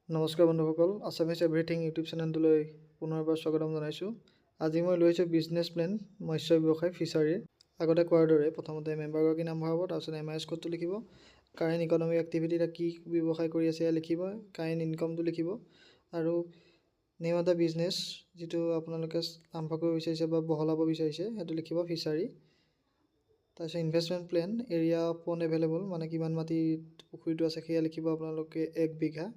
নমস্কাৰ বন্ধুসকল, Assamese everything YouTube চেনেলটোলৈ পুনৰবাৰ স্বাগতম জনাইছোঁ। আজি মই লৈছোঁ বিজনেছ প্লেন মৎস্য ব্যৱসায় ফিচাৰীৰ। আগতে কোৱাৰ দৰে প্ৰথমতে মেম্বাৰগৰাকীৰ নাম ভৰাব, তাৰপিছত MIS কোডটো লিখিব, কাৰেণ্ট ইকনমিক এক্টিভিটি কি ব্যৱসায় কৰি আছে এয়া লিখিব, কাৰেণ্ট ইনকমটো লিখিব আৰু নেম অফ দ্য বিজনেছ যিটো আপোনালোকে আৰম্ভ কৰিব বিচাৰিছে বা বহলাব বিচাৰিছে সেইটো লিখিব ফিচাৰী। তাৰপিছত ইনভেষ্টমেণ্ট প্লেন, এৰিয়া পণ্ড এভেইলেবল মানে কিমান মাটিত পুখুৰীটো আছে সেয়া লিখিব আপোনালোকে 1 বিঘা।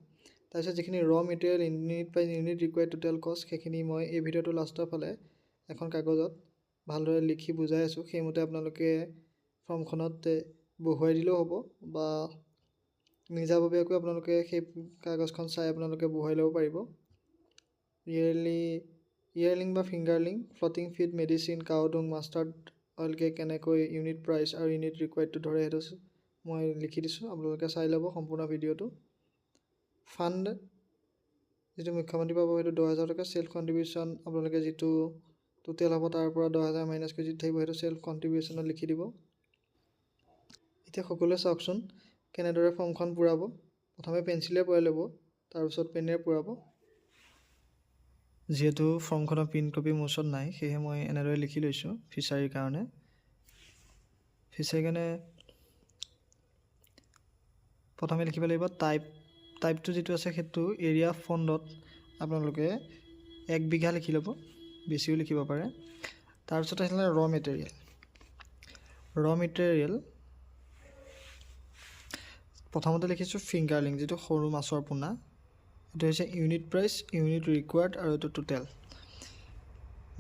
তাৰপিছত যিখিনি মেটেৰিয়েল ইউনিট বাই ইউনিট ৰিকুৱাৰ্ড টোটেল কষ্ট সেইখিনি মই এই ভিডিঅ'টো লাষ্টৰ ফালে এখন কাগজত ভালদৰে লিখি বুজাই আছোঁ, সেইমতে আপোনালোকে ফৰ্মখনত বহুৱাই দিলেও হ'ব বা নিজাববীয়াকৈ আপোনালোকে সেই কাগজখন চাই আপোনালোকে বহুৱাই ল'ব পাৰিব। ইয়েৰলিং বা fingerling, floating feed, medicine, cow dung, mustard oil cake কেনেকৈ ইউনিট প্ৰাইচ আৰু ইউনিট ৰিকুৱাৰ্ডটো ধৰে সেইটো মই লিখি দিছোঁ, আপোনালোকে চাই ল'ব সম্পূৰ্ণ ভিডিঅ'টো। ফাণ্ড যিটো মুখ্যমন্ত্ৰী পাব সেইটো 10,000 টকা। চেল্ফ কণ্ট্ৰিবিউশ্যন আপোনালোকে যিটো টোটেল হ'ব তাৰ পৰা 10,000 মাইনাছ কৰি যিটো থাকিব সেইটো চেল্ফ কণ্ট্ৰিবিউশ্যনত লিখি দিব। এতিয়া সকলোৱে চাওকচোন কেনেদৰে ফৰ্মখন পূৰাব। প্ৰথমে পেঞ্চিলেৰে পূৰাই ল'ব, তাৰপিছত পেনেৰে পূৰাব। যিহেতু ফৰ্মখনৰ প্ৰিণ্ট কপি মোৰ ওচৰত নাই সেয়েহে মই এনেদৰে লিখি লৈছোঁ ফিচাৰীৰ কাৰণে। ফিচাৰীৰ কাৰণে প্ৰথমে লিখিব লাগিব টাইপটো যিটো আছে সেইটো এৰিয়া ফণ্ডত আপোনালোকে 1 বিঘা লিখি ল'ব, বেছিও লিখিব পাৰে। তাৰপিছত আহিলে ৰ মেটেৰিয়েল প্ৰথমতে লিখিছোঁ ফিংগাৰলিং যিটো সৰু মাছৰ পোনা, এইটো হৈছে ইউনিট প্ৰাইচ, ইউনিট ৰিকুৱাৰ্ড আৰু এইটো টোটেল।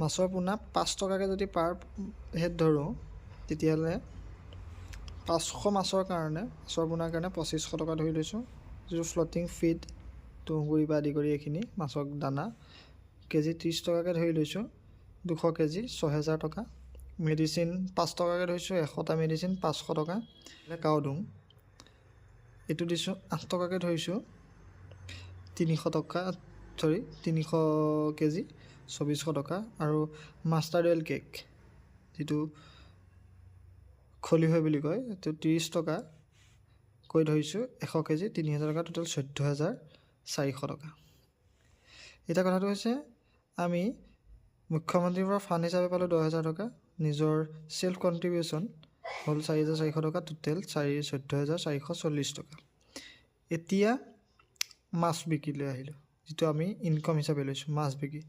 মাছৰ পোনা 5 টকাকৈ যদি পাৰ হেড ধৰোঁ তেতিয়াহ'লে 500 মাছৰ কাৰণে মাছৰ পোনাৰ কাৰণে 2500 টকা ধৰি লৈছোঁ। যিটো ফ্লটিং ফিড তুঁহগুৰি বা আদি কৰি এইখিনি মাছৰ দানা কেজি 30 টকাকৈ ধৰি লৈছোঁ, 200 কেজি 6,000 টকা। মেডিচিন 5 টকাকৈ ধৰিছোঁ, 100টা মেডিচিন 500 টকা। কাউডুং এইটো দিছোঁ 8 টকাকৈ ধৰিছোঁ, 300 কেজি 2400 টকা। আৰু মাষ্টাৰ্ড অইল কেক যিটো খলিহৈ বুলি কয় এইটো 30 টকা কৈ ধৰিছোঁ, 100 কেজি 3,000 টকা, টোটেল 14,400 টকা। এতিয়া কথাটো হৈছে আমি মুখ্যমন্ত্ৰীৰ পৰা ফাণ্ড হিচাপে পালোঁ 10,000 টকা, নিজৰ চেল্ফ কণ্ট্ৰিবিউশ্যন হ'ল 4,400 টকা, টোটেল 14,440 টকা। এতিয়া মাছ বিক্ৰীলৈ আহিলোঁ, যিটো আমি ইনকম হিচাপে লৈছোঁ মাছ বিক্ৰী।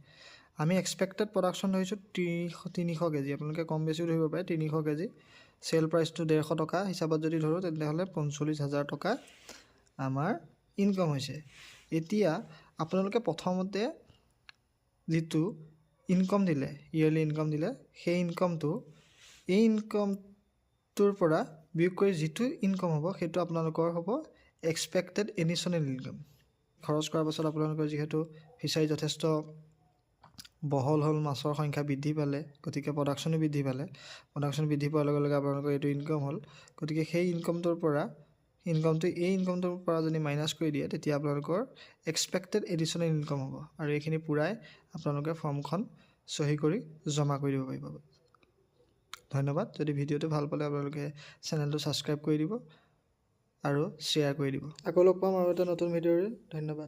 আমি এক্সপেক্টেড প্ৰডাকশ্যন ধৰিছোঁ 300 কেজি, আপোনালোকে কম বেছিও ধৰিব পাৰে। 300 কেজি চেল প্ৰাইচটো 150 টকা হিচাপত যদি ধৰোঁ তেতিয়াহ'লে 45,000 টকা আমাৰ ইনকম হৈছে। এতিয়া আপোনালোকে প্ৰথমতে যিটো ইনকম দিলে ইয়েৰলি ইনকম দিলে সেই এই ইনকমটোৰ পৰা বিয়োগ কৰি যিটো ইনকম হ'ব সেইটো আপোনালোকৰ হ'ব এক্সপেক্টেড এডিশ্যনেল ইনকম। খৰচ কৰাৰ পাছত আপোনালোকৰ যিহেতু ফিচাৰী যথেষ্ট বহল হ'ল, মাছৰ সংখ্যা বৃদ্ধি পালে, গতিকে প্ৰডাকশ্যনো বৃদ্ধি পালে। প্ৰডাকশ্যন বৃদ্ধি পোৱাৰ লগে লগে আপোনালোকৰ এইটো ইনকম হ'ল, গতিকে সেই ইনকমটোৰ পৰা যদি মাইনাছ কৰি দিয়ে তেতিয়া আপোনালোকৰ এক্সপেক্টেড এডিশ্যনেল ইনকম হ'ব আৰু এইখিনি পূৰাই আপোনালোকে ফৰ্মখন চহী কৰি জমা কৰি দিব পাৰিব। ধন্যবাদ। যদি ভিডিঅ'টো ভাল পালে আপোনালোকে চেনেলটো ছাবস্ক্ৰাইব কৰি দিব আৰু শ্বেয়াৰ কৰি দিব। আকৌ লগ পাম আৰু এটা নতুন ভিডিঅ'ৰে। ধন্যবাদ।